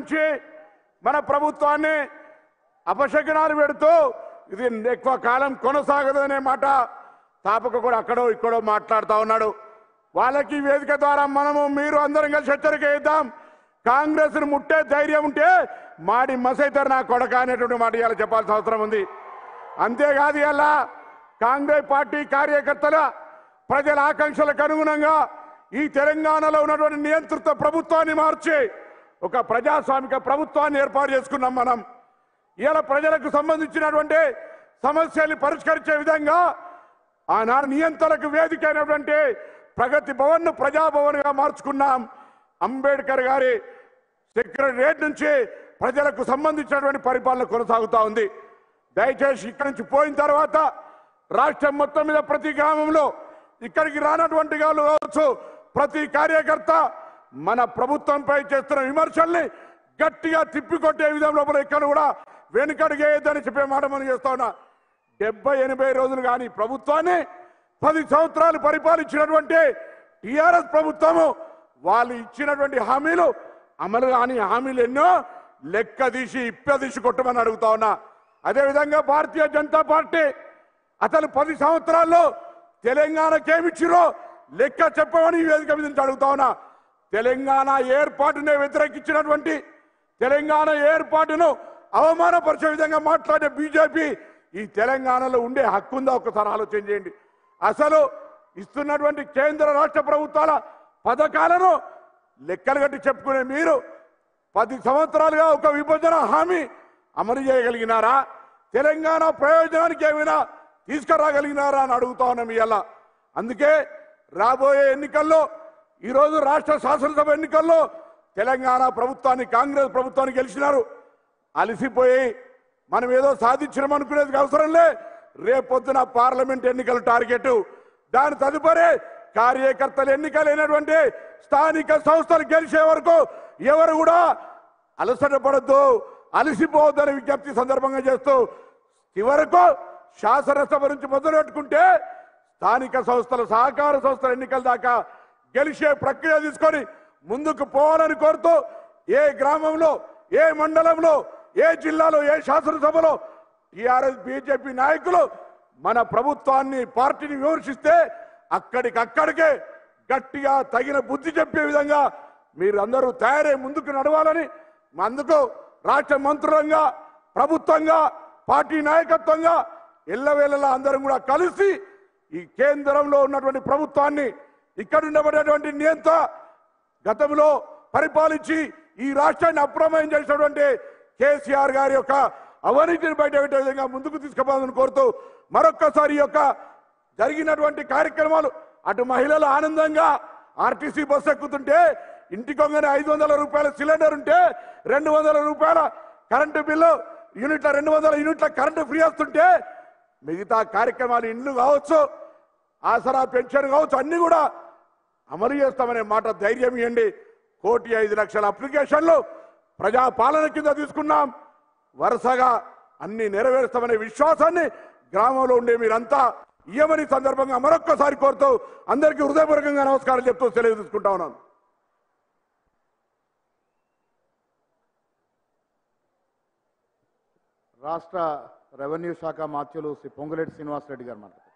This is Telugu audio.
నుంచి మన ప్రభుత్వాన్ని అపశకునాలు పెడుతూ ఇది ఎక్కువ కాలం కొనసాగదు అనే మాట తాపక కూడా అక్కడో ఇక్కడో మాట్లాడుతూ ఉన్నాడు. వాళ్ళకి వేదిక ద్వారా మనము మీరు అందరం కలిసి హెచ్చరిక ఇద్దాం. కాంగ్రెస్ ను ముట్టే ధైర్యం ఉంటే మాడి మసైతారు నా కొడక అనేటువంటి మాట ఇవాళ చెప్పాల్సిన అవసరం ఉంది. అంతేకాదు ఇవాళ కాంగ్రెస్ పార్టీ కార్యకర్తల ప్రజల ఆకాంక్షలకు అనుగుణంగా ఈ తెలంగాణలో ఉన్నటువంటి నియంత్రిత ప్రభుత్వాన్ని మార్చి ఒక ప్రజాస్వామిక ప్రభుత్వాన్ని ఏర్పాటు చేసుకున్నాం. మనం ఇవాళ ప్రజలకు సంబంధించినటువంటి సమస్యల్ని పరిష్కరించే విధంగా ఆనాడు నియంత్రణకు వేదిక అయినటువంటి ప్రగతి భవన్ ను ప్రజాభవన్ గా మార్చుకున్నాం. అంబేద్కర్ గారి సెక్రటరియట్ నుంచి ప్రజలకు సంబంధించినటువంటి పరిపాలన కొనసాగుతా ఉంది. దయచేసి ఇక్కడి నుంచి పోయిన తర్వాత రాష్ట్రం మొత్తం మీద ప్రతి గ్రామంలో ఇక్కడికి రానటువంటి వాళ్ళు కావచ్చు, ప్రతి కార్యకర్త మన ప్రభుత్వంపై చేస్తున్న విమర్శల్ని గట్టిగా తిప్పికొట్టే విధంలో ఇక్కడ కూడా వెనుకడుగేయద్దని చెప్పే మాట మనం చేస్తా ఉన్నా. 70-80 రోజులు కానీ ప్రభుత్వాన్ని 10 సంవత్సరాలు పరిపాలించినటువంటి టీఆర్ఎస్ ప్రభుత్వము వాళ్ళు ఇచ్చినటువంటి హామీలు అమలు కాని హామీలు ఎన్నో లెక్క తీసి ఇప్పదీసి కొట్టమని అడుగుతా ఉన్నా. అదేవిధంగా భారతీయ జనతా పార్టీ అసలు 10 సంవత్సరాల్లో తెలంగాణకేమిచ్చిరో లెక్క చెప్పమని ఈ వేదిక మీద నుంచి అడుగుతా ఉన్నా. తెలంగాణ ఏర్పాటునే వ్యతిరేకించినటువంటి తెలంగాణ ఏర్పాటును అవమానపరిచే విధంగా మాట్లాడే బీజేపీ ఈ తెలంగాణలో ఉండే హక్కు ఉందా ఒకసారి ఆలోచన చేయండి. అసలు ఇస్తున్నటువంటి కేంద్ర రాష్ట్ర ప్రభుత్వాల పథకాలను లెక్కలు కట్టి చెప్పుకునే మీరు 10 సంవత్సరాలుగా ఒక విభజన హామీ అమలు చేయగలిగినారా? తెలంగాణ ప్రయోజనానికి ఏమైనా తీసుకురాగలిగినారా అని అడుగుతా ఉన్నాం ఇవాళ. అందుకే రాబోయే ఎన్నికల్లో ఈరోజు రాష్ట్ర శాసనసభ ఎన్నికల్లో తెలంగాణ ప్రభుత్వాన్ని కాంగ్రెస్ ప్రభుత్వాన్ని గెలిచినారు. అలసిపోయి మనం ఏదో సాధించడం అనుకునేది అవసరం లే. రేపొద్దున పార్లమెంట్ ఎన్నికల టార్గెట్, దాని తదుపరి కార్యకర్తలు ఎన్నికలైనటువంటి స్థానిక సంస్థలు గెలిచే వరకు ఎవరు కూడా అలసట పడద్దు, అలసిపోవద్దని విజ్ఞప్తి సందర్భంగా చేస్తూ చివరకు శాసనసభ నుంచి మొదలుపెట్టుకుంటే స్థానిక సంస్థల సహకార సంస్థల ఎన్నికల దాకా గెలిచే ప్రక్రియ తీసుకొని ముందుకు పోవాలని కోరుతూ ఏ గ్రామంలో, ఏ మండలంలో, ఏ జిల్లాలో, ఏ శాసనసభలో టీఆర్ఎస్ బీజేపీ నాయకులు మన ప్రభుత్వాన్ని పార్టీని విమర్శిస్తే అక్కడికక్కడికే గట్టిగా తగిన బుద్ధి చెప్పే విధంగా మీరు అందరూ తయారై ముందుకు నడవాలని, అందుకు రాష్ట్ర మంత్రులంగా, ప్రభుత్వంగా, పార్టీ నాయకత్వంగా ఎల్లవేళలా అందరం కూడా కలిసి ఈ కేంద్రంలో ఉన్నటువంటి ప్రభుత్వాన్ని ఇక్కడ ఉండబడేటువంటి నియంత్ర గతంలో పరిపాలించి ఈ రాష్ట్రాన్ని అప్రమేయం చేసినటువంటి కేసీఆర్ గారి యొక్క అవినీతిని బయటపెట్టే విధంగా ముందుకు తీసుకుపోవాలని కోరుతూ మరొక్కసారి ఈ యొక్క జరిగినటువంటి కార్యక్రమాలు అటు మహిళలు ఆనందంగా ఆర్టీసీ బస్సు ఎక్కుతుంటే ఇంటికొంగనే 500 రూపాయల సిలిండర్ ఉంటే 200 రూపాయల కరెంటు బిల్లు యూనిట్ల 200 యూనిట్ల కరెంటు ఫ్రీ వస్తుంటే మిగతా కార్యక్రమాలు ఇండ్లు కావచ్చు, ఆసరా పెన్షన్ కావచ్చు, అన్ని కూడా అమలు చేస్తామనే మాట ధైర్యం ఇవ్వండి. 1,05,00,000 అప్లికేషన్లు ప్రజాపాలన కింద తీసుకున్నాం. వరుసగా అన్ని నెరవేరుస్తామనే విశ్వాసాన్ని గ్రామంలో ఉండే మీరంతా ఇయ్యమని సందర్భంగా మరొక్కసారి కోరుతూ అందరికీ హృదయపూర్వకంగా నమస్కారం చెప్తూ సెలవు తీసుకుంటా ఉన్నాను. రాష్ట్ర రెవెన్యూ శాఖ మాత్యులు శ్రీ పొంగులేటి శ్రీనివాసరెడ్డి గారు మాట్లాడారు.